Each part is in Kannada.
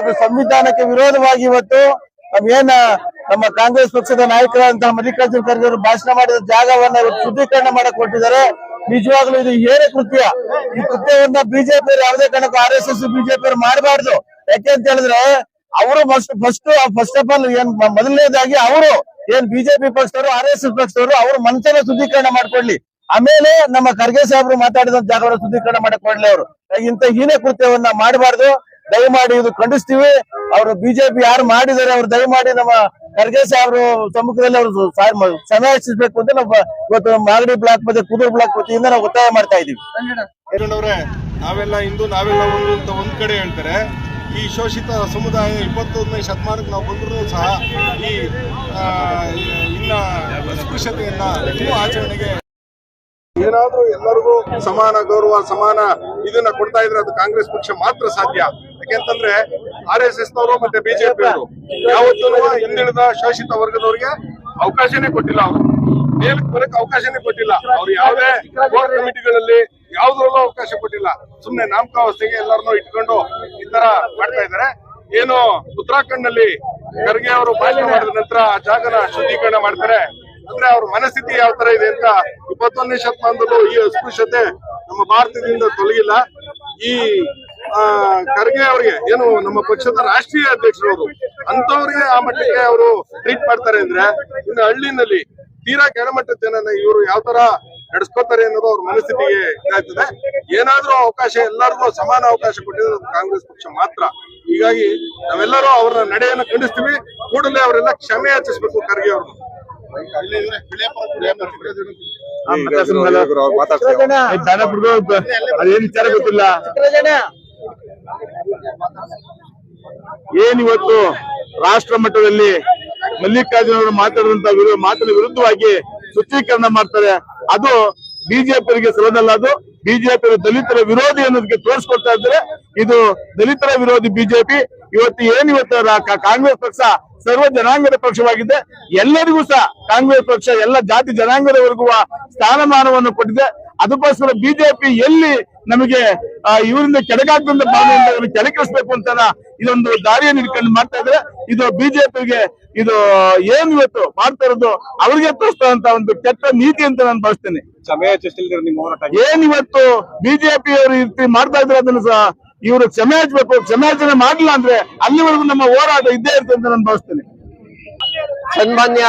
ಇವತ್ತು ಸಂವಿಧಾನಕ್ಕೆ ವಿರೋಧವಾಗಿ ಇವತ್ತು ನಮ್ಗೇನ ನಮ್ಮ ಕಾಂಗ್ರೆಸ್ ಪಕ್ಷದ ನಾಯಕರಾದಂತಹ ಮಲ್ಲಿಕಾರ್ಜುನ ಖರ್ಗೆ ಅವರು ಭಾಷಣ ಮಾಡಿದ ಜಾಗವನ್ನ ಇವತ್ತು ಶುದ್ಧೀಕರಣ ಮಾಡಕ್ ಕೊಟ್ಟಿದ್ದಾರೆ. ನಿಜವಾಗ್ಲೂ ಇದು ಏನೇ ಕೃತ್ಯ, ಈ ಕೃತ್ಯವನ್ನ ಬಿಜೆಪಿ ಯಾವುದೇ ಕಾರಣಕ್ಕೂ RSS ಬಿಜೆಪಿ ಮಾಡಬಾರ್ದು. ಯಾಕೆ ಅಂತ ಹೇಳಿದ್ರೆ ಅವರು ಫಸ್ಟ್ ಆಫ್ ಆಲ್ ಏನ್ ಮೊದಲನೇದಾಗಿ ಅವರು ಏನ್ ಬಿಜೆಪಿ ಪಕ್ಷದವರು RSS ಪಕ್ಷದವರು ಅವ್ರ ಮನಸ್ಸನ್ನ ಶುದ್ಧೀಕರಣ ಮಾಡ್ಕೊಳ್ಳಿ, ಆಮೇಲೆ ನಮ್ಮ ಖರ್ಗೆ ಸಾಹೇಬರು ಮಾತಾಡಿದ ಜಾಗವನ್ನು ಶುದ್ಧೀಕರಣ ಮಾಡಕ್ ಕೊಡ್ಲಿ. ಅವರು ಇಂತ ಹೀನ ಕೃತ್ಯವನ್ನ ಮಾಡಬಾರ್ದು, ದಯಮಾಡಿ ಇದು ಖಂಡಿಸ್ತೀವಿ. ಅವರು ಬಿಜೆಪಿ ಯಾರು ಮಾಡಿದ್ದಾರೆ ಅವ್ರು ದಯಮಾಡಿ ನಮ್ಮ ಖರ್ಗೆ ಸಾಹೇಬರು ಸಮ್ಮುಖದಲ್ಲಿ ಅವರು ಸಮಯಾಚಿಸಬೇಕು ಅಂತ ನಾವು ಇವತ್ತು ಮಾಗಡಿ ಬ್ಲಾಕ್ ಮತ್ತೆ ಕುದೂರು ಬ್ಲಾಕ್ ವತಿಯಿಂದ ನಾವು ಒತ್ತಾಯ ಮಾಡ್ತಾ ಇದೀವಿ. ನಾವೆಲ್ಲ ಹಿಂದೂ ನಾವೆಲ್ಲ ಒಂದು ಅಂತ ಒಂದ್ ಕಡೆ ಹೇಳ್ತಾರೆ. ಈ ಶೋಷಿತ ಸಮುದಾಯ 21ನೇ ಶತಮಾನಕ್ಕೆ ನಾವು ಬಂದರೂ ಸಹ ಈ ಇನ್ನ ಅಸ್ಪೃಶ್ಯತೆಯನ್ನ ಇನ್ನೂ ಆಚರಣೆಗೆ ಏನಾದ್ರೂ ಎಲ್ಲರಿಗೂ ಸಮಾನ ಗೌರವ ಸಮಾನ ಇದನ್ನ ಕೊಡ್ತಾ ಇದ್ರೆ ಅದು ಕಾಂಗ್ರೆಸ್ ಪಕ್ಷ ಮಾತ್ರ ಸಾಧ್ಯ. ಯಾಕೆಂತಂದ್ರೆ RSS ನವರು ಮತ್ತೆ ಬಿಜೆಪಿ ಅವರು ಯಾವತ್ತೂ ಹಿಂದುಳಿದ ಶೋಷಿತ ವರ್ಗದವರಿಗೆ ಅವಕಾಶನೇ ಕೊಟ್ಟಿಲ್ಲ, ಅವರು ಮೇಲಕ್ಕೆ ಬರಕ್ಕೆ ಅವಕಾಶನೇ ಕೊಟ್ಟಿಲ್ಲ. ಅವ್ರು ಯಾವುದೇ ಕೋರ್ ಕಮಿಟಿಗಳಲ್ಲಿ ಯಾವ್ದ್ರಲ್ಲೂ ಅವಕಾಶ ಕೊಟ್ಟಿಲ್ಲ. ಸುಮ್ನೆ ನಾಮಕಾವಸ್ಥೆಗೆ ಎಲ್ಲರನ್ನೂ ಇಟ್ಕೊಂಡು ಈ ತರ ಮಾಡ್ತಾ ಇದ್ದಾರೆ. ಏನು ಉತ್ತರಾಖಂಡ್ ನಲ್ಲಿ ಖರ್ಗೆ ಅವರು ಭಾಷಣ ಮಾಡಿದ ನಂತರ ಆ ಜಾಗನ ಶುದ್ಧೀಕರಣ ಮಾಡ್ತಾರೆ ಅಂದ್ರೆ ಅವ್ರ ಮನಸ್ಥಿತಿ ಯಾವ ತರ ಇದೆ ಅಂತ 21ನೇ ಶತಮಾನದಲ್ಲೂ ಈ ಅಸ್ಪೃಶ್ಯತೆ ನಮ್ಮ ಭಾರತದಿಂದ ತೊಲಗಿಲ್ಲ. ಈ ಖರ್ಗೆ ಅವರಿಗೆ ಏನು ನಮ್ಮ ಪಕ್ಷದ ರಾಷ್ಟ್ರೀಯ ಅಧ್ಯಕ್ಷರವರು ಅಂತವ್ರಿಗೆ ಆ ಮಟ್ಟಕ್ಕೆ ಅವರು ಟ್ರೀಟ್ ಮಾಡ್ತಾರೆ ಅಂದ್ರೆ ಇನ್ನು ಹಳ್ಳಿನಲ್ಲಿ ತೀರಾ ಕೆಳಮಟ್ಟದ ಜನನ ಇವರು ಯಾವ ತರ ನಡೆಸ್ಕೋತಾರೆ ಅನ್ನೋದು ಅವ್ರ ಮನಸ್ಥಿತಿಗೆ ಇದಾಗ್ತದೆ. ಏನಾದ್ರೂ ಅವಕಾಶ ಎಲ್ಲರಿಗೂ ಸಮಾನ ಅವಕಾಶ ಕೊಟ್ಟಿರೋದು ಕಾಂಗ್ರೆಸ್ ಪಕ್ಷ ಮಾತ್ರ. ಹೀಗಾಗಿ ನಾವೆಲ್ಲರೂ ಅವರ ನಡೆಯನ್ನು ಖಂಡಿಸ್ತೀವಿ. ಕೂಡಲೇ ಅವರೆಲ್ಲ ಕ್ಷಮೆ ಯಾಚಿಸಬೇಕು ಖರ್ಗೆ ಅವರು. ಅದೇನ್ ವಿಚಾರ ಗೊತ್ತಿಲ್ಲ. ಏನಿವತ್ತು ರಾಷ್ಟ್ರ ಮಟ್ಟದಲ್ಲಿ ಮಲ್ಲಿಕಾರ್ಜುನ ಅವರು ಮಾತಾಡಿದಂತ ಮಾತಿನ ವಿರುದ್ಧವಾಗಿ ಶುಚೀಕರಣ ಮಾಡ್ತಾರೆ, ಅದು ಬಿಜೆಪಿಯವರಿಗೆ ಸಲ್ಲದಲ್ಲ. ಅದು ಬಿಜೆಪಿ ದಲಿತರ ವಿರೋಧಿ ಅನ್ನೋದಕ್ಕೆ ತೋರಿಸ್ಕೊಡ್ತಾ ಇದ್ದಾರೆ. ಇದು ದಲಿತರ ವಿರೋಧಿ ಬಿಜೆಪಿ. ಇವತ್ತು ಕಾಂಗ್ರೆಸ್ ಪಕ್ಷ ಸರ್ವ ಜನಾಂಗದ ಪಕ್ಷವಾಗಿದೆ. ಎಲ್ಲರಿಗೂ ಸಹ ಕಾಂಗ್ರೆಸ್ ಪಕ್ಷ ಎಲ್ಲ ಜಾತಿ ಜನಾಂಗದವರೆಗೂ ಸ್ಥಾನಮಾನವನ್ನು ಕೊಟ್ಟಿದೆ. ಅದಕ್ಕೋಸ್ಕರ ಬಿಜೆಪಿ ಎಲ್ಲಿ ನಮಗೆ ಇವರಿಂದ ಕೆಳಗಾಗ್ತಂತ ಭಾವನೆಯಿಂದ ಕೆಳಗಿಳಿಸಬೇಕು ಅಂತ ಇದೊಂದು ದಾರಿಯನ್ನು ಇಟ್ಕೊಂಡು ಮಾಡ್ತಾ ಇದ್ರೆ ಇದು ಬಿಜೆಪಿಗೆ ಇದು ಏನ್ ಇವತ್ತು ಮಾಡ್ತಾ ಇರೋದು ಅವ್ರಿಗೆ ತೋರಿಸ್ತಂತ ಒಂದು ಕೆಟ್ಟ ನೀತಿ ಅಂತ ನಾನು ಭಾವಿಸ್ತೇನೆ. ಏನ್ ಇವತ್ತು ಬಿಜೆಪಿ ಅವರು ಈ ರೀತಿ ಮಾಡ್ತಾ ಇದ್ರೆ ಅದನ್ನು ಸಹ ಇವರು ಕ್ಷಮೆ ಹಚ್ಚಬೇಕು. ಕ್ಷಮೆಯಾಚನೆ ಮಾಡಲಿಲ್ಲ ಅಂದ್ರೆ ಅಲ್ಲಿವರೆಗೂ ನಮ್ಮ ಹೋರಾಟ ಇದ್ದೇ ಇರುತ್ತೆ ಅಂತ ನಾನು ಭಾವಿಸ್ತೇನೆ. ಸನ್ಮಾನ್ಯ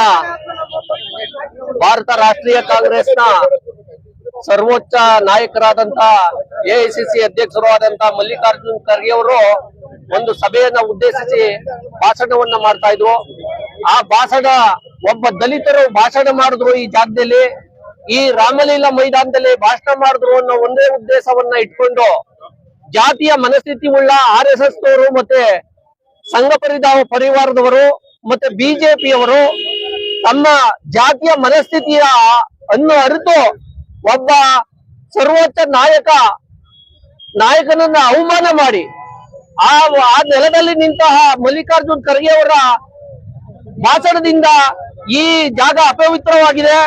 ಭಾರತ ರಾಷ್ಟ್ರೀಯ ಕಾಂಗ್ರೆಸ್ನ ಸರ್ವೋಚ್ಚ ನಾಯಕರಾದಂತ AICC ಅಧ್ಯಕ್ಷರು ಆದಂತ ಮಲ್ಲಿಕಾರ್ಜುನ್ ಖರ್ಗೆ ಅವರು ಒಂದು ಸಭೆಯನ್ನ ಉದ್ದೇಶಿಸಿ ಭಾಷಣವನ್ನ ಮಾಡ್ತಾ ಇದ್ರು. ಆ ಭಾಷಣ ಒಬ್ಬ ದಲಿತರು ಭಾಷಣ ಮಾಡಿದ್ರು ಈ ಜಾಗದಲ್ಲಿ, ಈ ರಾಮಲೀಲಾ ಮೈದಾನದಲ್ಲಿ ಭಾಷಣ ಮಾಡಿದ್ರು ಅನ್ನೋ ಒಂದೇ ಉದ್ದೇಶವನ್ನ ಇಟ್ಕೊಂಡು ಜಾತಿಯ ಮನಸ್ಥಿತಿ ಉಳ್ಳ RSS ನವರು ಮತ್ತೆ ಸಂಘ ಪರಿವಾರದವರು ಮತ್ತೆ ಬಿಜೆಪಿಯವರು ತಮ್ಮ ಜಾತಿಯ ಮನಸ್ಥಿತಿಯ ಅನ್ನು ಅರಿತು ಒಬ್ಬ ಸರ್ವೋಚ್ಚ ನಾಯಕನನ್ನ ಅವಮಾನ ಮಾಡಿ ಆ ನೆಲದಲ್ಲಿ ನಿಂತಹ ಮಲ್ಲಿಕಾರ್ಜುನ್ ಖರ್ಗೆ ಅವರ ಭಾಷಣದಿಂದ ಈ ಜಾಗ ಅಪವಿತ್ರವಾಗಿದೆ,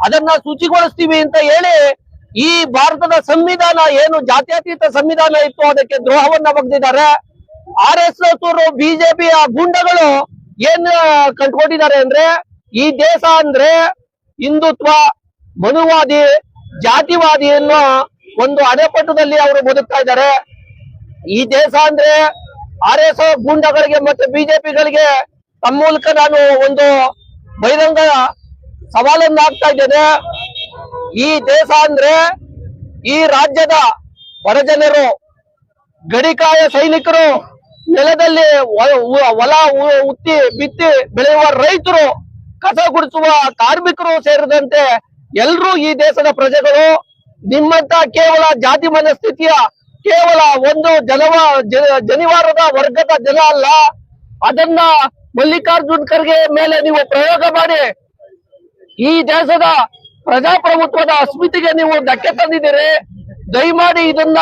ಅದನ್ನ ಶುಚಿಗೊಳಿಸ್ತೀವಿ ಅಂತ ಹೇಳಿ ಈ ಭಾರತದ ಸಂವಿಧಾನ ಏನು ಜಾತ್ಯತೀತ ಸಂವಿಧಾನ ಇತ್ತು ಅದಕ್ಕೆ ದ್ರೋಹವನ್ನ ಬಗ್ದಿದ್ದಾರೆ. RSS ಅವರು ಬಿಜೆಪಿಯ ಗೂಂಡಗಳು ಏನ್ ಕಂಡುಕೊಂಡಿದ್ದಾರೆ ಅಂದ್ರೆ ಈ ದೇಶ ಅಂದ್ರೆ ಹಿಂದುತ್ವ, ಮನುವಾದಿ, ಜಾತಿವಾದಿ ಅನ್ನೋ ಒಂದು ಅಡೆಪಟ್ಟದಲ್ಲಿ ಅವರು ಬದುಕ್ತಾ ಇದ್ದಾರೆ. ಈ ದೇಶ ಅಂದ್ರೆ RSS ಗೂಂಡಗಳಿಗೆ ಮತ್ತೆ ಬಿಜೆಪಿಗಳಿಗೆ ತಮ್ಮ ಮೂಲಕ ನಾನು ಒಂದು ಬಹಿರಂಗ ಸವಾಲನ್ನ ಹಾಕ್ತಾ ಇದ್ದೇನೆ. ಈ ದೇಶ ಅಂದ್ರೆ ಈ ರಾಜ್ಯದ ಬಡಜನರು, ಗಡಿಕಾಯ ಸೈನಿಕರು, ನೆಲದಲ್ಲಿ ಹೊಲ ಉತ್ತಿ ಬಿತ್ತಿ ಬೆಳೆಯುವ ರೈತರು, ಕಸ ಗುಡಿಸುವ ಕಾರ್ಮಿಕರು ಸೇರಿದಂತೆ ಎಲ್ಲರೂ ಈ ದೇಶದ ಪ್ರಜೆಗಳು. ನಿಮ್ಮಂತ ಕೇವಲ ಜಾತಿ ಮನಸ್ಥಿತಿಯ ಕೇವಲ ಒಂದು ಜನಿವಾರದ ವರ್ಗದ ಜನ ಅಲ್ಲ. ಅದನ್ನ ಮಲ್ಲಿಕಾರ್ಜುನ್ ಖರ್ಗೆ ಮೇಲೆ ನೀವು ಪ್ರಯೋಗ ಮಾಡಿ ಈ ದೇಶದ ಪ್ರಜಾಪ್ರಭುತ್ವದ ಅಸ್ಮಿತೆಗೆ ನೀವು ಧಕ್ಕೆ ತಂದಿದ್ದೀರಿ. ದಯಮಾಡಿ ಇದನ್ನ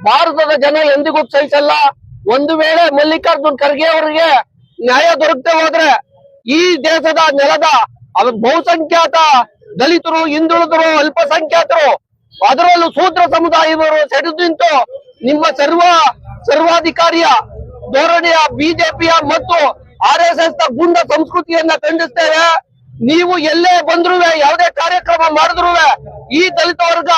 ಭಾರತದ ಜನ ಎಂದಿಗೂ ಸಹಿಸಲ್ಲ. ಒಂದು ವೇಳೆ ಮಲ್ಲಿಕಾರ್ಜುನ್ ಖರ್ಗೆ ಅವರಿಗೆ ನ್ಯಾಯ ದೊರಕದೆ ಹೋದ್ರೆ ಈ ದೇಶದ ನೆಲದ ಬಹುಸಂಖ್ಯಾತ ದಲಿತರು, ಹಿಂದುಳಿದರು, ಅಲ್ಪಸಂಖ್ಯಾತರು, ಅದರಲ್ಲೂ ಶೂದ್ರ ಸಮುದಾಯದವರು ಸೆಡೆದು ನಿಂತು ನಿಮ್ಮ ಸರ್ವಾಧಿಕಾರಿಯ ಧೋರಣೆಯ ಬಿಜೆಪಿಯ ಮತ್ತು RSS ನ ಗುಂಡ ಸಂಸ್ಕೃತಿಯನ್ನ ಖಂಡಿಸ್ತೇವೆ. ನೀವು ಎಲ್ಲೇ ಬಂದ್ರು ಯಾವುದೇ ಕಾರ್ಯಕ್ರಮ ಮಾಡಿದ್ರು ಈ ದಲಿತ ವರ್ಗ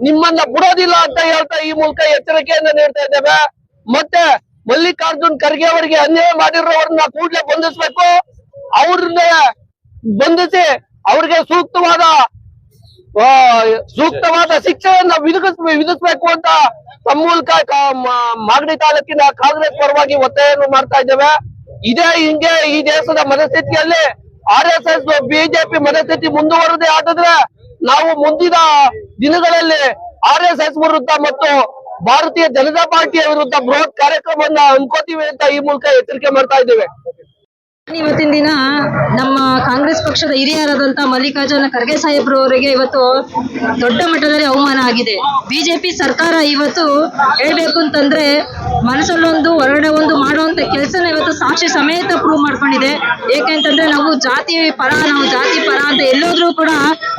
ನಿಮ್ಮನ್ನ ಬಿಡೋದಿಲ್ಲ ಅಂತ ಹೇಳ್ತಾ ಈ ಮೂಲಕ ಎಚ್ಚರಿಕೆಯನ್ನ ನೀಡ್ತಾ ಇದ್ದೇವೆ. ಮತ್ತೆ ಮಲ್ಲಿಕಾರ್ಜುನ್ ಖರ್ಗೆ ಅವರಿಗೆ ಅನ್ಯಾಯ ಮಾಡಿರೋರನ್ನ ಕೂಡಲೇ ಬಂಧಿಸಬೇಕು. ಅವ್ರನ್ನ ಬಂಧಿಸಿ ಅವ್ರಿಗೆ ಸೂಕ್ತವಾದ ಶಿಕ್ಷೆಯನ್ನ ವಿಧಿಸಬೇಕು ಅಂತ ತಮ್ಮ ಮೂಲಕ ಮಾಗಡಿ ತಾಲೂಕಿನ ಕಾಂಗ್ರೆಸ್ ಪರವಾಗಿ ಒತ್ತಾಯವನ್ನು ಮಾಡ್ತಾ ಇದ್ದೇವೆ. ಇದೇ ಹಿಂಗೆ ಈ ದೇಶದ ಮನಸ್ಥಿತಿಯಲ್ಲಿ RSS ಬಿಜೆಪಿ ಮನಸ್ಥಿತಿ ಮುಂದುವರದೆ ಆದ್ರೆ ನಾವು ಮುಂದಿನ ದಿನಗಳಲ್ಲಿ RSS ವಿರುದ್ಧ ಮತ್ತು ಭಾರತೀಯ ಜನತಾ ಪಾರ್ಟಿಯ ವಿರುದ್ಧ ಬೃಹತ್ ಕಾರ್ಯಕ್ರಮವನ್ನ ಹಮ್ಮಿಕೊಳ್ತೀವಿ ಅಂತ ಈ ಮೂಲಕ ಎಚ್ಚರಿಕೆ ಮಾಡ್ತಾ ಇದ್ದೇವೆ. ಇವತ್ತಿನ ದಿನ ನಮ್ಮ ಕಾಂಗ್ರೆಸ್ ಪಕ್ಷದ ಹಿರಿಯರಾದಂತಹ ಮಲ್ಲಿಕಾರ್ಜುನ ಖರ್ಗೆ ಸಾಹೇಬ್ರವರಿಗೆ ಇವತ್ತು ದೊಡ್ಡ ಮಟ್ಟದಲ್ಲಿ ಅವಮಾನ ಆಗಿದೆ. ಬಿಜೆಪಿ ಸರ್ಕಾರ ಇವತ್ತು ಹೇಳ್ಬೇಕು ಅಂತಂದ್ರೆ ಮನಸ್ಸಲ್ಲೊಂದು ಹೊರಗಡೆ ಒಂದು ಮಾಡುವಂತ ಕೆಲಸನ ಇವತ್ತು ಸಾಕ್ಷಿ ಸಮೇತ ಪ್ರೂವ್ ಮಾಡ್ಕೊಂಡಿದೆ. ಏಕೆಂತಂದ್ರೆ ನಾವು ಜಾತಿ ಪರ ಅಂತ ಎಲ್ಲೋದ್ರೂ ಕೂಡ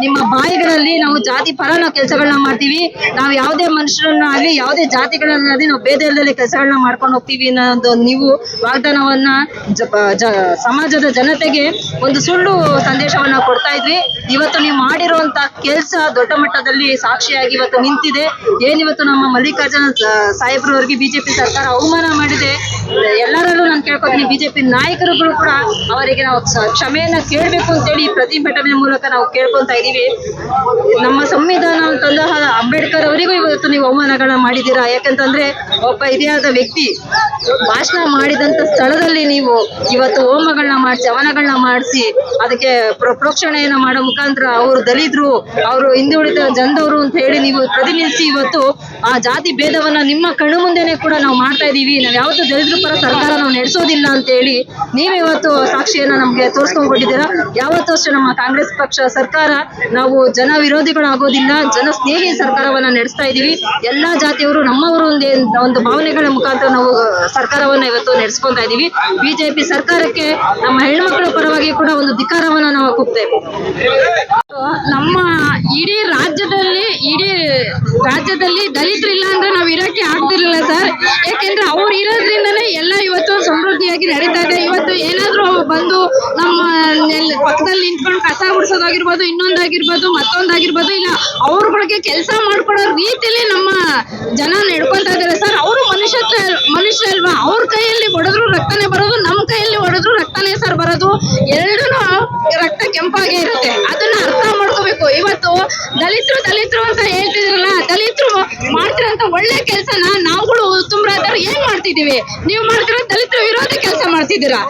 ನಿಮ್ಮ ಬಾಯಿಗಳಲ್ಲಿ ನಾವು ಜಾತಿ ಪರ ನಾವು ಕೆಲಸಗಳನ್ನ ಮಾಡ್ತೀವಿ. ನಾವು ಯಾವುದೇ ಮನುಷ್ಯರನ್ನ ಆಗಲಿ ಯಾವುದೇ ಜಾತಿಗಳನ್ನಾಗಲಿ ನಾವು ಭೇದ ಇಲ್ಲದೆ ಕೆಲಸಗಳನ್ನ ಮಾಡ್ಕೊಂಡು ಹೋಗ್ತೀವಿ ಅನ್ನೋದು ನೀವು ವಾಗ್ದಾನವನ್ನ ಸಮಾಜದ ಜನತೆಗೆ ಒಂದು ಸುಳ್ಳು ಸಂದೇಶವನ್ನ ಕೊಡ್ತಾ ಇದ್ವಿ. ಇವತ್ತು ನೀವು ಮಾಡಿರುವಂತ ಕೆಲಸ ದೊಡ್ಡ ಮಟ್ಟದಲ್ಲಿ ಸಾಕ್ಷಿಯಾಗಿ ಇವತ್ತು ನಿಂತಿದೆ. ಏನಿವತ್ತು ನಮ್ಮ ಮಲ್ಲಿಕಾರ್ಜುನ ಸಾಹೇಬ್ರವರಿಗೆ ಬಿಜೆಪಿ ಸರ್ಕಾರ ಅವಮಾನ ಮಾಡಿದೆ. ಎಲ್ಲರಲ್ಲೂ ನಾನು ಕೇಳ್ಕೊತೀನಿ, ಬಿಜೆಪಿ ನಾಯಕರುಗಳು ಕೂಡ ಅವರಿಗೆ ನಾವು ಕ್ಷಮೆಯನ್ನ ಕೇಳಬೇಕು ಅಂತೇಳಿ ಪ್ರತಿಭಟನೆ ಮೂಲಕ ನಾವು ಕೇಳ್ಕೊಂತ ಇದೀವಿ. ನಮ್ಮ ಸಂವಿಧಾನ ಅಂತಂದ ಅಂಬೇಡ್ಕರ್ ಅವರಿಗೂ ಇವತ್ತು ನೀವು ಅವಮಾನಗಳನ್ನ ಮಾಡಿದ್ದೀರಾ. ಯಾಕಂತಂದ್ರೆ ಒಬ್ಬ ಹಿರಿಯಾದ ವ್ಯಕ್ತಿ ಭಾಷಣ ಮಾಡಿದಂತ ಸ್ಥಳದಲ್ಲಿ ನೀವು ಇವತ್ತು ಹೋಮಗಳನ್ನ ಮಾಡಿಸಿ ಹವನಗಳನ್ನ ಮಾಡಿಸಿ ಅದಕ್ಕೆ ಪ್ರೋಕ್ಷಣೆಯನ್ನ ಮಾಡೋ ಮುಖಾಂತರ ಅವರು ದಲಿತರು, ಅವರು ಹಿಂದುಳಿದ ಜನದವರು ಅಂತ ಹೇಳಿ ನೀವು ಪ್ರತಿನಿಧಿಸಿ ಇವತ್ತು ಆ ಜಾತಿ ಭೇದವನ್ನ ನಿಮ್ಮ ಕಣ್ಣು ಮುಂದೆನೆ ಕೂಡ ನಾವು ಮಾಡ್ತಾ ಇದೀವಿ. ನಾವು ಯಾವತ್ತೂ ದಲಿತರ ಪರ ಸರ್ಕಾರ ನಾವು ನಡೆಸೋದಿಲ್ಲ ಅಂತ ಹೇಳಿ ನೀವೇ ಇವತ್ತು ಸಾಕ್ಷಿಯನ್ನ ನಮ್ಗೆ ತೋರಿಸ್ಕೊಂಡ್ಬಿಟ್ಟಿದ್ದೀರಾ. ಯಾವತ್ತೂ ಅಷ್ಟೇ ನಮ್ಮ ಕಾಂಗ್ರೆಸ್ ಪಕ್ಷ ಸರ್ಕಾರ ನಾವು ಜನ ವಿರೋಧಿಗಳಾಗೋದಿಲ್ಲ, ಜನ ಸ್ನೇಹಿ ಸರ್ಕಾರವನ್ನ ನಡೆಸ್ತಾ ಇದೀವಿ. ಎಲ್ಲಾ ಜಾತಿಯವರು ನಮ್ಮವರು ಒಂದು ಭಾವನೆಗಳ ಮುಖಾಂತರ ನಾವು ಸರ್ಕಾರವನ್ನ ಇವತ್ತು ನಡೆಸ್ಕೊಂತಾ ಇದೀವಿ. ಬಿಜೆಪಿ ಸರ್ಕಾರಕ್ಕೆ ನಮ್ಮ ಹೆಣ್ಮಕ್ಳ ಪರವಾಗಿ ಕೂಡ ಒಂದು ಧಿಕ್ಕಾರವನ್ನ ನಾವು ಕೂಗ್ತೇವೆ. ನಮ್ಮ ಇಡೀ ರಾಜ್ಯದಲ್ಲಿ ದಲಿತರಿಲ್ಲ ಅಂದ್ರೆ ನಾವು ಇರಕ್ಕೆ ಆಗ್ತಿರ್ಲಿಲ್ಲ ಸರ್. ಯಾಕೆಂದ್ರೆ ಅವ್ರು ಇರೋದ್ರಿಂದನೇ ಎಲ್ಲ ಇವತ್ತು ಸಮೃದ್ಧಿಯಾಗಿ ನಡೀತಾ ಇದೆ. ಇವತ್ತು ಏನಾದ್ರೂ ಬಂದು ನಮ್ಮ ಪಕ್ಕದಲ್ಲಿ ನಿಂತ್ಕೊಂಡು ಕಸ ಗುಡಿಸೋದಾಗಿರ್ಬೋದು, ಇನ್ನೊಂದಾಗಿರ್ಬೋದು, ಮತ್ತೊಂದಾಗಿರ್ಬೋದು, ಇಲ್ಲ ಅವ್ರಗಳಿಗೆ ಕೆಲಸ ಮಾಡ್ಕೊಡೋ ರೀತಿಯಲ್ಲಿ ನಮ್ಮ ಜನ ನಡ್ಕೊಂತ ಇದಾರೆ ಸರ್. ಅವರು ಮನುಷ್ಯ ಅಲ್ವಾ? ಅವ್ರ ಕೈಯಲ್ಲಿ ಹೊಡೆದ್ರು ರಕ್ತನೇ ಬರೋದು, ನಮ್ಮ ಕೈಯಲ್ಲಿ ಹೊಡೆದ್ರು ರಕ್ತನೇ ಸರ್ ಬರೋದು. ಎರಡೂ ರಕ್ತ ಕೆಂಪಾಗೆ ಇರುತ್ತೆ. ಅದನ್ನ ಅರ್ಥ ಮಾಡ್ಕೋಬೇಕು. ಇವತ್ತು ದಲಿತರು ಅಂತ ಹೇಳ್ತಿದ್ರಲ್ಲ, ದಲಿತರು ಮಾಡ್ತಿರೋಂತ ಒಳ್ಳೆ ಕೆಲಸನ ನಾವುಗಳು ಉತ್ತಮರಾದವ್ರು ಏನ್ ಮಾಡ್ತಿದೀವಿ? ನೀವು ಮಾಡ್ತಿರೋ ದಲಿತರ ವಿರೋಧಿ ಕೆಲಸ ಮಾಡ್ತಿದ್ದೀರಾ.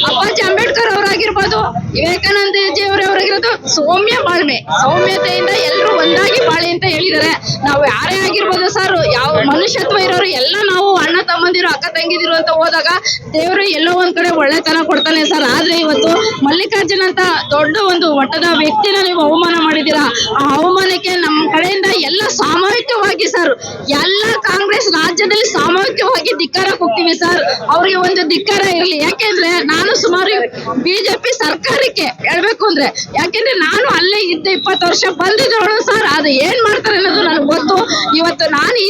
ಅಪ್ಪಾಜಿ ಅಂಬೇಡ್ಕರ್ ಅವರಾಗಿರ್ಬೋದು, ವಿವೇಕಾನಂದ ಜಿ ಅವರಾಗಿರೋದು ಸೌಮ್ಯತೆಯಿಂದ ಎಲ್ಲರೂ ಒಂದಾಗಿ ಬಾಳಿ ಅಂತ ಹೇಳಿದ್ದಾರೆ. ನಾವು ಯಾರೇ ಆಗಿರ್ಬೋದು ಸರ್, ಯಾವ ಮನುಷ್ಯತ್ವ ಇರೋರು ಎಲ್ಲ ನಾವು ಅಣ್ಣ ತಮ್ಮಂದಿರು ಅಕ್ಕ ತಂಗಿದಿರು ಅಂತ ಹೋದಾಗ ದೇವರು ಎಲ್ಲೋ ಒಂದ್ ಕಡೆ ಒಳ್ಳೆತನ ಕೊಡ್ತಾನೆ ಸರ್. ಆದ್ರೆ ಇವತ್ತು ಮಲ್ಲಿಕಾರ್ಜುನ್ ಅಂತ ದೊಡ್ಡ ಒಂದು ಮಟ್ಟದ ವ್ಯಕ್ತಿನ ನೀವು ಅವಮಾನ ಮಾಡಿದ್ದೀರಾ. ಆ ಅವಮಾನಕ್ಕೆ ನಮ್ಮ ಕಡೆಯಿಂದ ಎಲ್ಲ ಸಾಮೂಹಿಕವಾಗಿ ಸರ್, ಎಲ್ಲ ಕಾಂಗ್ರೆಸ್ ರಾಜ್ಯದಲ್ಲಿ ಸಾಮೂಹಿಕವಾಗಿ ಧಿಕ್ಕಾರ ಹೋಗ್ತೀವಿ ಸರ್. ಅವ್ರಿಗೆ ಒಂದು ಧಿಕ್ಕಾರ ಇರಲಿ. ಯಾಕೆಂದ್ರೆ ನಾನು ಸುಮಾರು ಬಿಜೆಪಿ ಸರ್ಕಾರಕ್ಕೆ ಹೇಳ್ಬೇಕು ಅಂದ್ರೆ, ಯಾಕೆಂದ್ರೆ ನಾನು ಅಲ್ಲೇ ಇದ್ದ 20 ವರ್ಷ ಬಂದಿದ್ದವಳು ಸರ್. ಅದು ಏನ್ ಮಾಡ್ತಾರೆ ಅನ್ನೋದು ನನಗೆ ಗೊತ್ತು. ಇವತ್ತು ನಾನು ಈ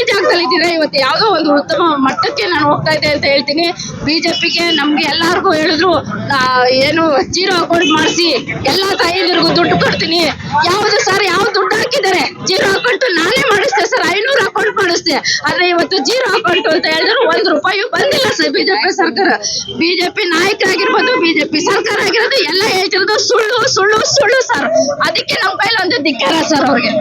ಜಾಗದಲ್ಲಿ ಇದ್ದೀನಿ. ಇವತ್ತು ಯಾವುದೋ ಒಂದು ಉತ್ತಮ ಮಟ್ಟಕ್ಕೆ ನಾನು ಹೋಗ್ತಾ ಇದ್ದೆ ಅಂತ ಹೇಳ್ತೀನಿ. ಬಿಜೆಪಿಗೆ ನಮ್ಗೆ ಎಲ್ಲಾರ್ಗು ಹೇಳಿದ್ರು ಏನು 0 ಅಕೌಂಟ್ ಮಾಡಿಸಿ ಎಲ್ಲಾ ತಾಯಿಯರಿಗೂ ದುಡ್ಡು ಕೊಡ್ತೀನಿ. ಯಾವ್ದು ಸರ್, ಯಾವ ದುಡ್ಡು ಹಾಕಿದ್ದಾರೆ? 0 ಅಕೌಂಟ್ ನಾನೇ ಮಾಡಿಸ್ತೆ ಸರ್, 500 ಅಕೌಂಟ್ ಮಾಡಿಸ್ತೆ. ಆದ್ರೆ ಇವತ್ತು 0 ಅಕೌಂಟ್ ಅಂತ ಹೇಳಿದ್ರು 1 ರೂಪಾಯಿ ಬಂದಿಲ್ಲ ಸರ್ ಬಿಜೆಪಿ ಸರ್ಕಾರ. ಬಿಜೆಪಿ ನಾಯಕರಾಗಿರ್ಬೋದು, ಬಿಜೆಪಿ ಸರ್ಕಾರ ಆಗಿರೋದು ಎಲ್ಲ ಹೇಳ್ತಿರೋದು ಸುಳ್ಳು ಸರ್. ಅದಕ್ಕೆ ನಮ್ಮ ಕೈಲಿ ಒಂದು ಧಿಕ್ಕಾರ ಸರ್ ಅವ್ರಿಗೆ.